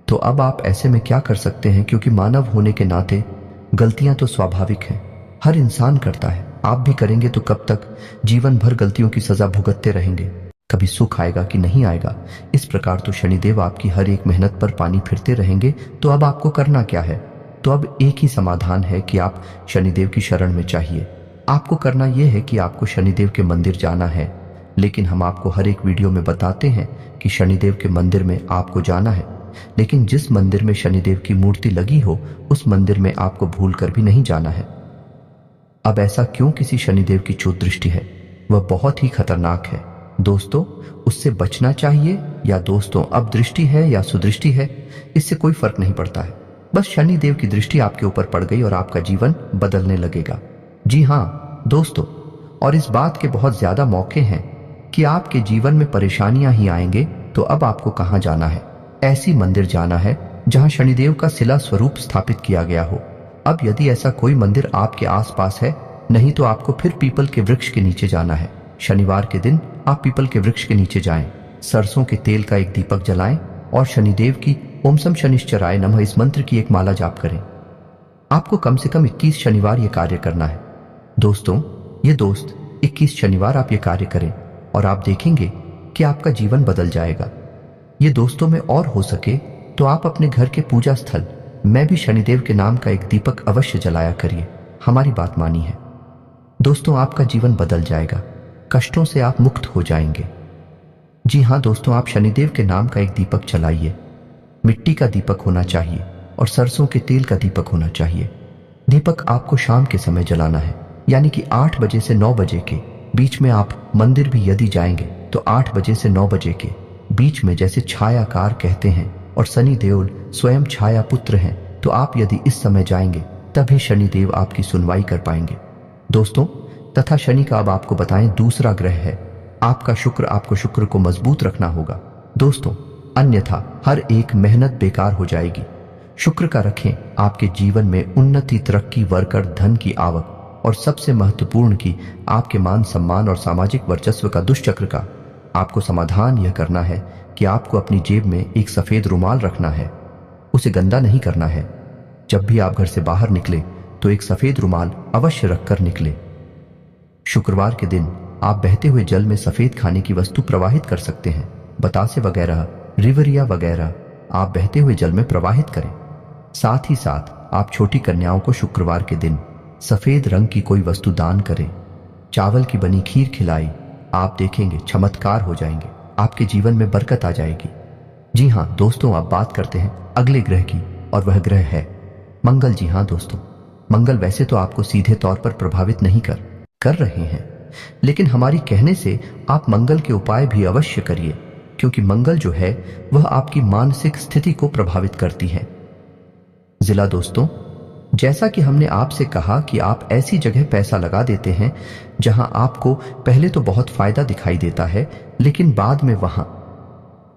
तो अब आप ऐसे में क्या कर सकते हैं? क्योंकि मानव होने के नाते गलतियां तो स्वाभाविक हैं, हर इंसान करता है। आप भी करेंगे तो कब तक जीवन भर गलतियों की सजा भुगतते रहेंगे? कभी सुख आएगा कि नहीं आएगा? इस प्रकार तो शनिदेव आपकी हर एक मेहनत पर पानी फिरते रहेंगे। तो अब आपको करना क्या है? तो अब एक ही समाधान है कि आप शनिदेव की शरण में चाहिए। आपको करना यह है कि आपको शनिदेव के मंदिर जाना है। लेकिन हम आपको हर एक वीडियो में बताते हैं कि शनिदेव के मंदिर में आपको जाना है, लेकिन जिस मंदिर में शनिदेव की मूर्ति लगी हो उस मंदिर में आपको भूलकर भी नहीं जाना है। अब ऐसा क्यों? किसी शनिदेव की चोट दृष्टि है, वह बहुत ही खतरनाक है दोस्तों, उससे बचना चाहिए। या दोस्तों, अब दृष्टि है या सुदृष्टि है, इससे कोई फर्क नहीं पड़ता है। बस शनिदेव की दृष्टि आपके ऊपर पड़ गई और आपका जीवन बदलने लगेगा। जी हाँ दोस्तों, और इस बात के बहुत ज्यादा मौके हैं कि आपके जीवन में परेशानियां ही आएंगे। तो अब आपको कहां जाना है? ऐसी मंदिर जाना है जहां शनिदेव का शिला स्वरूप स्थापित किया गया हो। अब यदि ऐसा कोई मंदिर आपके आसपास है, नहीं तो आपको फिर पीपल के वृक्ष के नीचे जाना है। शनिवार के दिन आप पीपल के वृक्ष के नीचे जाएं, सरसों के तेल का एक दीपक जलाएं और शनिदेव की ओम सम शनिश्चराय नमः इस मंत्र की एक माला जाप करें। आपको कम से कम 21 शनिवार यह कार्य करना है। दोस्तों, ये दोस्त 21 शनिवार आप ये कार्य करें और आप देखेंगे कि आपका जीवन बदल जाएगा। ये दोस्तों में और हो सके तो आप अपने घर के पूजा स्थल में भी शनिदेव के नाम का एक दीपक अवश्य जलाया करिए। हमारी बात मानी है दोस्तों, आपका जीवन बदल जाएगा, कष्टों से आप मुक्त हो जाएंगे। जी हाँ दोस्तों, आप शनिदेव के नाम का एक दीपक जलाइए। मिट्टी का दीपक होना चाहिए और सरसों के तेल का दीपक होना चाहिए। दीपक आपको शाम के समय जलाना है, यानी कि 8 बजे से 9 बजे के बीच में। आप मंदिर भी यदि जाएंगे तो 8 बजे से 9 बजे के बीच में, जैसे छायाकार कहते हैं और शनि देव स्वयं छाया पुत्र हैं, तो आप यदि इस समय जाएंगे तभी शनिदेव आपकी सुनवाई कर पाएंगे। दोस्तों, तथा शनि का अब आपको बताएं दूसरा ग्रह है आपका शुक्र। आपको शुक्र को मजबूत रखना होगा दोस्तों, अन्यथा हर एक मेहनत बेकार हो जाएगी। शुक्र का रखें आपके जीवन में उन्नति, तरक्की, वर्कर, धन की आवक और सबसे महत्वपूर्ण की आपके मान सम्मान और सामाजिक वर्चस्व का दुष्चक्र का आपको समाधान यह करना है कि आपको अपनी जेब में एक सफेद रुमाल रखना है। उसे गंदा नहीं करना है। जब भी आप घर से बाहर निकले तो एक सफेद रुमाल अवश्य रखकर निकले। शुक्रवार के दिन आप बहते हुए जल में सफेद खाने की वस्तु प्रवाहित कर सकते हैं। बतासे वगैरह, रिवरिया वगैरह आप बहते हुए जल में प्रवाहित करें। साथ ही साथ आप छोटी कन्याओं को शुक्रवार के दिन सफेद रंग की कोई वस्तु दान करें। चावल की बनी खीर खिलाई, आप देखेंगे चमत्कार हो जाएंगे, आपके जीवन में बरकत आ जाएगी। जी हाँ दोस्तों, अब बात करते हैं अगले ग्रह की और वह ग्रह है मंगल। जी हाँ दोस्तों, मंगल वैसे तो आपको सीधे तौर पर प्रभावित नहीं कर रहे हैं, लेकिन हमारी कहने से आप मंगल के उपाय भी अवश्य करिए, क्योंकि मंगल जो है वह आपकी मानसिक स्थिति को प्रभावित करती है। जिला दोस्तों, जैसा कि हमने आपसे कहा कि आप ऐसी जगह पैसा लगा देते हैं जहां आपको पहले तो बहुत फायदा दिखाई देता है, लेकिन बाद में वहां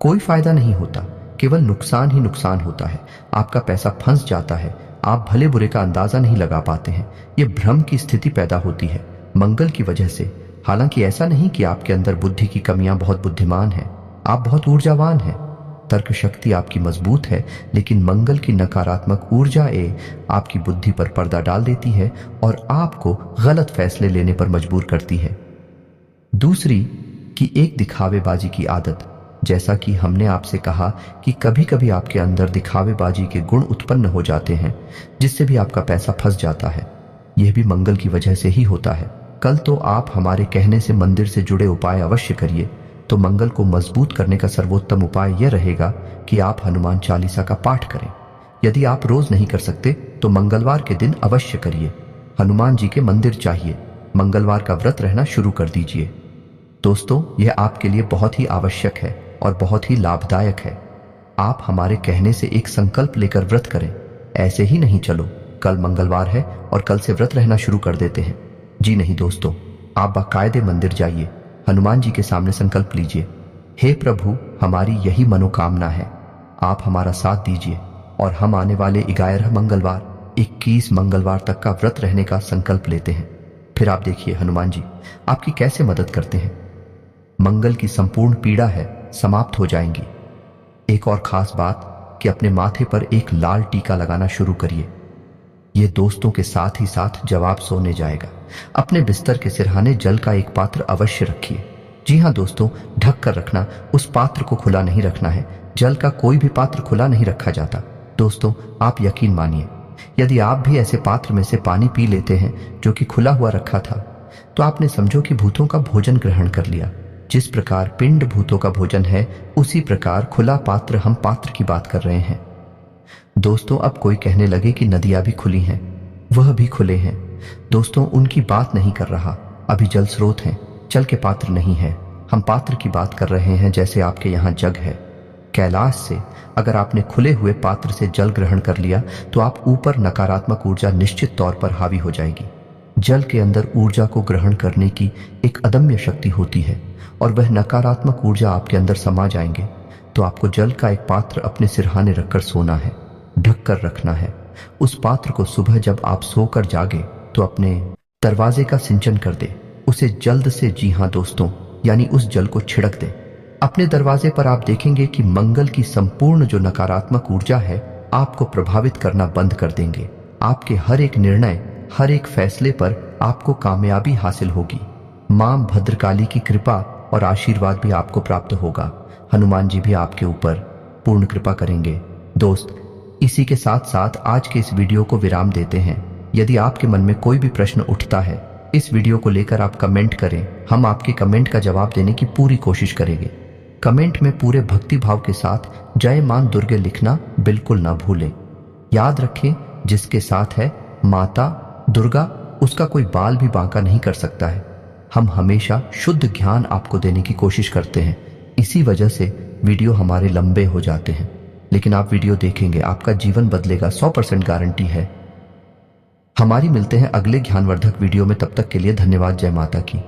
कोई फायदा नहीं होता, केवल नुकसान ही नुकसान होता है। आपका पैसा फंस जाता है, आप भले बुरे का अंदाजा नहीं लगा पाते हैं। यह भ्रम की स्थिति पैदा होती है मंगल की वजह से। हालांकि ऐसा नहीं कि आपके अंदर बुद्धि की कमियां, बहुत बुद्धिमान हैं, आप बहुत ऊर्जावान हैं, तर्क शक्ति आपकी मजबूत है, लेकिन मंगल की नकारात्मक ऊर्जा आपकी बुद्धि पर पर्दा डाल देती है और आपको गलत फैसले लेने पर मजबूर करती है। दूसरी कि एक दिखावेबाजी की आदत। जैसा कि हमने आपसे कहा कि कभी कभी आपके अंदर दिखावेबाजी के गुण उत्पन्न हो जाते हैं, जिससे भी आपका पैसा फंस जाता है। यह भी मंगल की वजह से ही होता है। कल तो आप हमारे कहने से मंदिर से जुड़े उपाय अवश्य करिए। तो मंगल को मजबूत करने का सर्वोत्तम उपाय यह रहेगा कि आप हनुमान चालीसा का पाठ करें। यदि आप रोज नहीं कर सकते तो मंगलवार के दिन अवश्य करिए। हनुमान जी के मंदिर चाहिए, मंगलवार का व्रत रहना शुरू कर दीजिए। दोस्तों, यह आपके लिए बहुत ही आवश्यक है और बहुत ही लाभदायक है। आप हमारे कहने से एक संकल्प लेकर व्रत करें। ऐसे ही नहीं चलो कल मंगलवार है और कल से व्रत रहना शुरू कर देते हैं। जी नहीं दोस्तों, आप बाकायदे मंदिर जाइए, हनुमान जी के सामने संकल्प लीजिए, हे प्रभु हमारी यही मनोकामना है, आप हमारा साथ दीजिए और हम आने वाले 11 मंगलवार 21 मंगलवार तक का व्रत रहने का संकल्प लेते हैं। फिर आप देखिए हनुमान जी आपकी कैसे मदद करते हैं। मंगल की संपूर्ण पीड़ा है समाप्त हो जाएंगी। एक और खास बात कि अपने माथे पर एक लाल टीका लगाना शुरू करिए। ये दोस्तों के साथ ही साथ जवाब सोने जाएगा। अपने बिस्तर के सिरहाने जल का एक पात्र अवश्य रखिए। जी हाँ दोस्तों, ढक कर रखना, उस पात्र को खुला नहीं रखना है। जल का कोई भी पात्र खुला नहीं रखा जाता। दोस्तों, आप यकीन मानिए, यदि आप भी ऐसे पात्र में से पानी पी लेते हैं जो कि खुला हुआ रखा था, तो आपने समझो कि भूतों का भोजन ग्रहण कर लिया। जिस प्रकार पिंड भूतों का भोजन है, उसी प्रकार खुला पात्र, हम पात्र की बात कर रहे हैं। दोस्तों, अब कोई कहने लगे कि नदियां भी खुली हैं, वह भी खुले हैं। दोस्तों, उनकी बात नहीं कर रहा। अभी जल स्रोत हैं, जल के पात्र नहीं है। हम पात्र की बात कर रहे हैं, जैसे आपके यहाँ जग है। कैलाश से अगर आपने खुले हुए पात्र से जल ग्रहण कर लिया तो आप ऊपर नकारात्मक ऊर्जा निश्चित तौर पर हावी हो जाएगी। जल के अंदर ऊर्जा को ग्रहण करने की एक अदम्य शक्ति होती है और वह नकारात्मक ऊर्जा आपके अंदर समा जाएंगे। तो आपको जल का एक पात्र अपने सिरहाने रखकर सोना है, ढक कर रखना है। उस पात्र को सुबह जब आप सोकर जागे तो अपने दरवाजे का सिंचन कर दे, उसे जल्द से, जी हाँ दोस्तों, यानी उस जल को छिड़क दे अपने दरवाजे पर। आप देखेंगे कि मंगल की संपूर्ण जो नकारात्मक ऊर्जा है आपको प्रभावित करना बंद कर देंगे। आपके हर एक निर्णय, हर एक फैसले पर आपको कामयाबी हासिल होगी। मां भद्रकाली की कृपा और आशीर्वाद भी आपको प्राप्त होगा। हनुमान जी भी आपके ऊपर पूर्ण कृपा करेंगे। दोस्त, इसी के साथ साथ आज के इस वीडियो को विराम देते हैं। यदि आपके मन में कोई भी प्रश्न उठता है, इस वीडियो को लेकर आप कमेंट करें। हम आपके कमेंट का जवाब देने की पूरी कोशिश करेंगे। कमेंट में पूरे भक्ति भाव के साथ जय मां दुर्गे लिखना बिल्कुल ना भूलें। याद रखें, जिसके साथ है माता दुर्गा, उसका कोई बाल भी बांका नहीं कर सकता है। हम हमेशा शुद्ध ज्ञान आपको देने की कोशिश करते हैं। इसी वजह से वीडियो हमारे लंबे हो जाते हैं, लेकिन आप वीडियो देखेंगे, आपका जीवन बदलेगा, 100% गारंटी है। हमारी मिलते हैं अगले ज्ञानवर्धक वीडियो में। तब तक के लिए धन्यवाद। जय माता की।